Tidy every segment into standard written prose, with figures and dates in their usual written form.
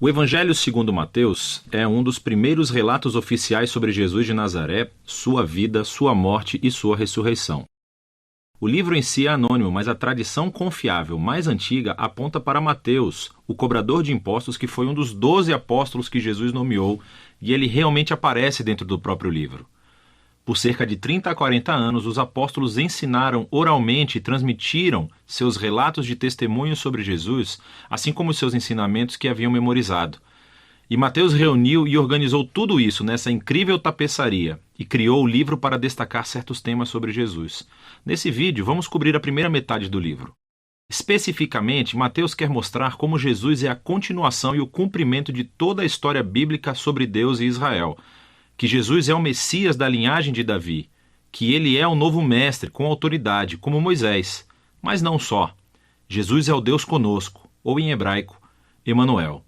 O Evangelho segundo Mateus é um dos primeiros relatos oficiais sobre Jesus de Nazaré, sua vida, sua morte e sua ressurreição. O livro em si é anônimo, mas a tradição confiável mais antiga aponta para Mateus, o cobrador de impostos que foi um dos 12 apóstolos que Jesus nomeou, e ele realmente aparece dentro do próprio livro. Por cerca de 30 a 40 anos, os apóstolos ensinaram oralmente e transmitiram seus relatos de testemunho sobre Jesus, assim como seus ensinamentos que haviam memorizado. E Mateus reuniu e organizou tudo isso nessa incrível tapeçaria e criou o livro para destacar certos temas sobre Jesus. Nesse vídeo, vamos cobrir a primeira metade do livro. Especificamente, Mateus quer mostrar como Jesus é a continuação e o cumprimento de toda a história bíblica sobre Deus e Israel, que Jesus é o Messias da linhagem de Davi, que ele é o novo mestre com autoridade, como Moisés. Mas não só. Jesus é o Deus conosco, ou em hebraico, Emanuel.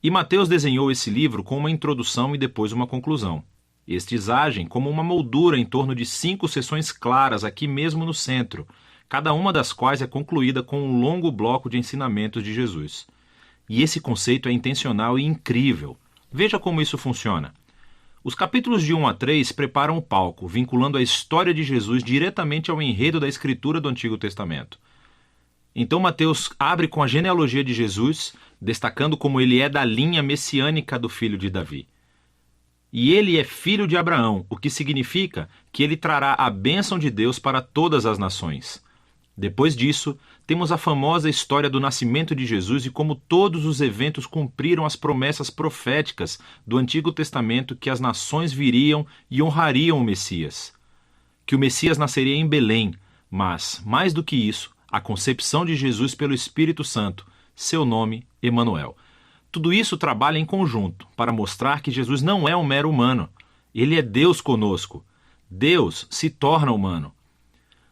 E Mateus desenhou esse livro com uma introdução e depois uma conclusão. Estes agem como uma moldura em torno de 5 seções claras aqui mesmo no centro, cada uma das quais é concluída com um longo bloco de ensinamentos de Jesus. E esse conceito é intencional e incrível. Veja como isso funciona. Os capítulos de 1 a 3 preparam o palco, vinculando a história de Jesus diretamente ao enredo da escritura do Antigo Testamento. Então Mateus abre com a genealogia de Jesus, destacando como ele é da linha messiânica do filho de Davi. E ele é filho de Abraão, o que significa que ele trará a bênção de Deus para todas as nações. Depois disso, temos a famosa história do nascimento de Jesus e como todos os eventos cumpriram as promessas proféticas do Antigo Testamento que as nações viriam e honrariam o Messias. Que o Messias nasceria em Belém, mas, mais do que isso, a concepção de Jesus pelo Espírito Santo, seu nome, Emanuel. Tudo isso trabalha em conjunto para mostrar que Jesus não é um mero humano. Ele é Deus conosco. Deus se torna humano.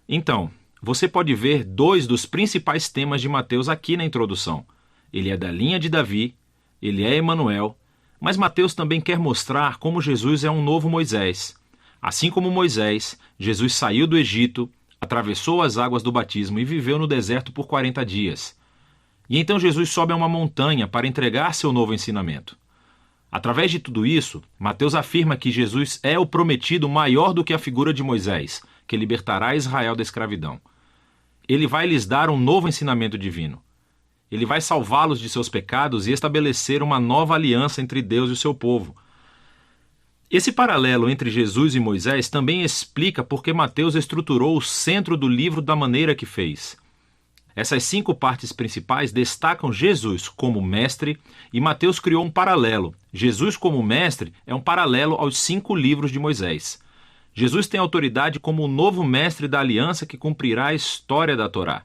Então, você pode ver 2 dos principais temas de Mateus aqui na introdução. Ele é da linha de Davi, ele é Emanuel, mas Mateus também quer mostrar como Jesus é um novo Moisés. Assim como Moisés, Jesus saiu do Egito, atravessou as águas do batismo e viveu no deserto por 40 dias. E então Jesus sobe a uma montanha para entregar seu novo ensinamento. Através de tudo isso, Mateus afirma que Jesus é o prometido maior do que a figura de Moisés, que libertará Israel da escravidão. Ele vai lhes dar um novo ensinamento divino. Ele vai salvá-los de seus pecados e estabelecer uma nova aliança entre Deus e o seu povo. Esse paralelo entre Jesus e Moisés também explica por que Mateus estruturou o centro do livro da maneira que fez. Essas 5 partes principais destacam Jesus como mestre e Mateus criou um paralelo. Jesus como mestre é um paralelo aos 5 livros de Moisés. Jesus tem autoridade como o novo mestre da aliança que cumprirá a história da Torá.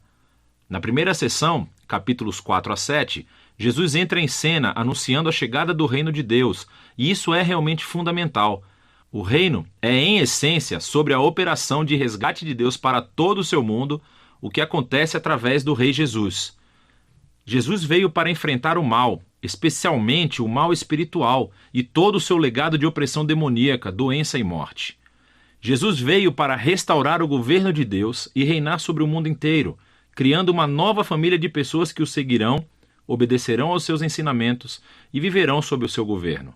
Na primeira sessão, capítulos 4 a 7, Jesus entra em cena anunciando a chegada do reino de Deus, e isso é realmente fundamental. O reino é, em essência, sobre a operação de resgate de Deus para todo o seu mundo, o que acontece através do Rei Jesus. Jesus veio para enfrentar o mal, especialmente o mal espiritual, e todo o seu legado de opressão demoníaca, doença e morte. Jesus veio para restaurar o governo de Deus e reinar sobre o mundo inteiro, criando uma nova família de pessoas que o seguirão, obedecerão aos seus ensinamentos e viverão sob o seu governo.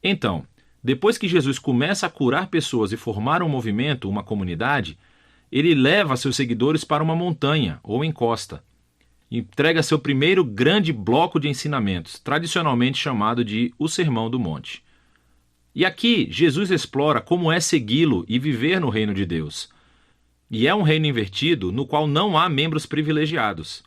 Então, depois que Jesus começa a curar pessoas e formar um movimento, uma comunidade, ele leva seus seguidores para uma montanha ou encosta. Entrega seu primeiro grande bloco de ensinamentos, tradicionalmente chamado de o Sermão do Monte. E aqui, Jesus explora como é segui-lo e viver no reino de Deus. E é um reino invertido no qual não há membros privilegiados.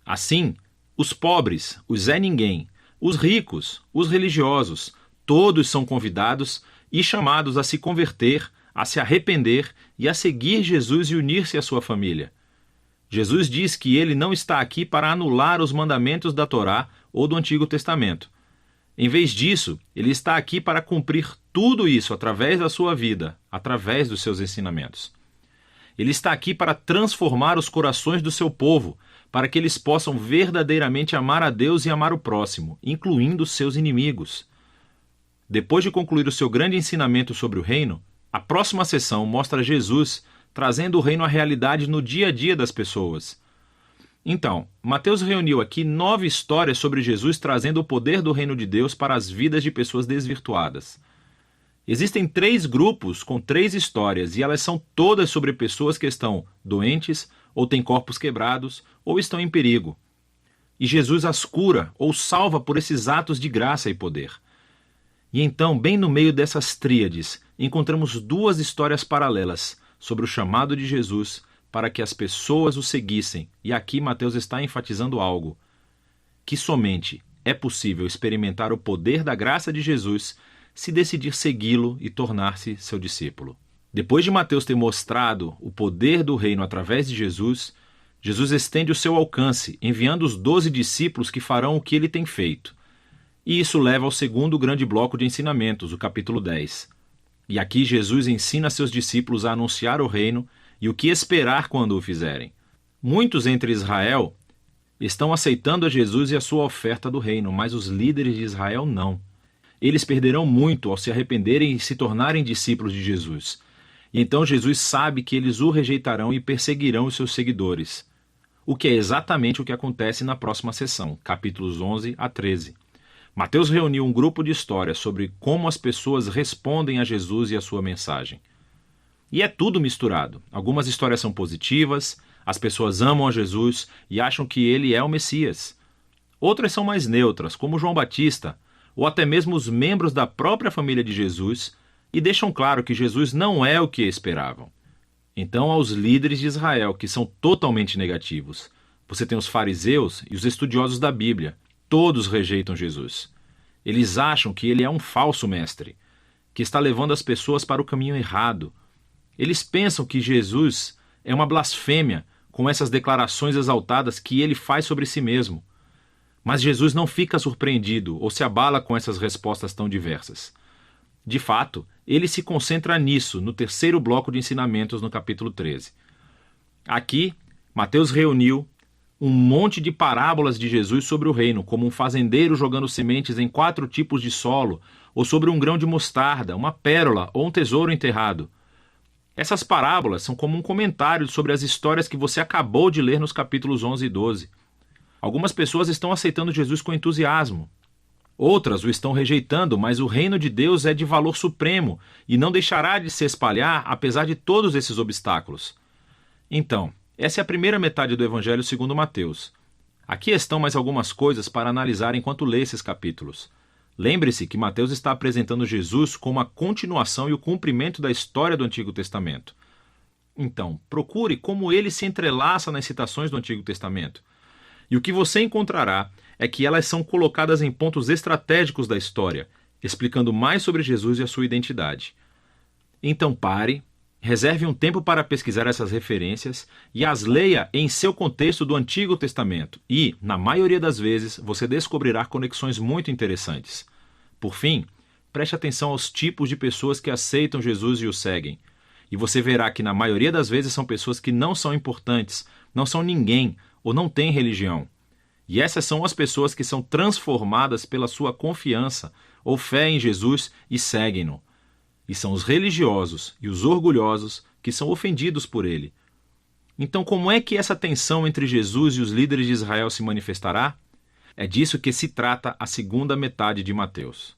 Assim, os pobres, os Zé Ninguém, os ricos, os religiosos, todos são convidados e chamados a se converter, a se arrepender e a seguir Jesus e unir-se à sua família. Jesus diz que ele não está aqui para anular os mandamentos da Torá ou do Antigo Testamento. Em vez disso, ele está aqui para cumprir tudo isso através da sua vida, através dos seus ensinamentos. Ele está aqui para transformar os corações do seu povo, para que eles possam verdadeiramente amar a Deus e amar o próximo, incluindo seus inimigos. Depois de concluir o seu grande ensinamento sobre o reino, a próxima sessão mostra Jesus trazendo o reino à realidade no dia a dia das pessoas. Então, Mateus reuniu aqui 9 histórias sobre Jesus trazendo o poder do reino de Deus para as vidas de pessoas desvirtuadas. Existem 3 grupos com 3 histórias e elas são todas sobre pessoas que estão doentes, ou têm corpos quebrados, ou estão em perigo. E Jesus as cura ou salva por esses atos de graça e poder. E então, bem no meio dessas tríades, encontramos 2 histórias paralelas sobre o chamado de Jesus para que as pessoas o seguissem. E aqui Mateus está enfatizando algo: que somente é possível experimentar o poder da graça de Jesus se decidir segui-lo e tornar-se seu discípulo. Depois de Mateus ter mostrado o poder do reino através de Jesus, Jesus estende o seu alcance, enviando os 12 discípulos que farão o que ele tem feito. E isso leva ao segundo grande bloco de ensinamentos, o capítulo 10. E aqui Jesus ensina seus discípulos a anunciar o reino e o que esperar quando o fizerem. Muitos entre Israel estão aceitando a Jesus e a sua oferta do reino, mas os líderes de Israel não. Eles perderão muito ao se arrependerem e se tornarem discípulos de Jesus. E então Jesus sabe que eles o rejeitarão e perseguirão os seus seguidores. O que é exatamente o que acontece na próxima sessão, capítulos 11 a 13. Mateus reuniu um grupo de histórias sobre como as pessoas respondem a Jesus e a sua mensagem. E é tudo misturado. Algumas histórias são positivas, as pessoas amam a Jesus e acham que ele é o Messias. Outras são mais neutras, como João Batista, ou até mesmo os membros da própria família de Jesus, e deixam claro que Jesus não é o que esperavam. Então, aos líderes de Israel, que são totalmente negativos. Você tem os fariseus e os estudiosos da Bíblia. Todos rejeitam Jesus. Eles acham que ele é um falso mestre, que está levando as pessoas para o caminho errado. Eles pensam que Jesus é uma blasfêmia com essas declarações exaltadas que ele faz sobre si mesmo. Mas Jesus não fica surpreendido ou se abala com essas respostas tão diversas. De fato, ele se concentra nisso no terceiro bloco de ensinamentos no capítulo 13. Aqui, Mateus reuniu um monte de parábolas de Jesus sobre o reino, como um fazendeiro jogando sementes em 4 tipos de solo, ou sobre um grão de mostarda, uma pérola ou um tesouro enterrado. Essas parábolas são como um comentário sobre as histórias que você acabou de ler nos capítulos 11 e 12. Algumas pessoas estão aceitando Jesus com entusiasmo. Outras o estão rejeitando, mas o reino de Deus é de valor supremo e não deixará de se espalhar apesar de todos esses obstáculos. Então, essa é a primeira metade do Evangelho segundo Mateus. Aqui estão mais algumas coisas para analisar enquanto lê esses capítulos. Lembre-se que Mateus está apresentando Jesus como a continuação e o cumprimento da história do Antigo Testamento. Então, procure como ele se entrelaça nas citações do Antigo Testamento. E o que você encontrará é que elas são colocadas em pontos estratégicos da história, explicando mais sobre Jesus e a sua identidade. Então pare, reserve um tempo para pesquisar essas referências e as leia em seu contexto do Antigo Testamento e, na maioria das vezes, você descobrirá conexões muito interessantes. Por fim, preste atenção aos tipos de pessoas que aceitam Jesus e o seguem. E você verá que na maioria das vezes são pessoas que não são importantes, não são ninguém ou não têm religião. E essas são as pessoas que são transformadas pela sua confiança ou fé em Jesus e seguem-no. E são os religiosos e os orgulhosos que são ofendidos por ele. Então, como é que essa tensão entre Jesus e os líderes de Israel se manifestará? É disso que se trata a segunda metade de Mateus.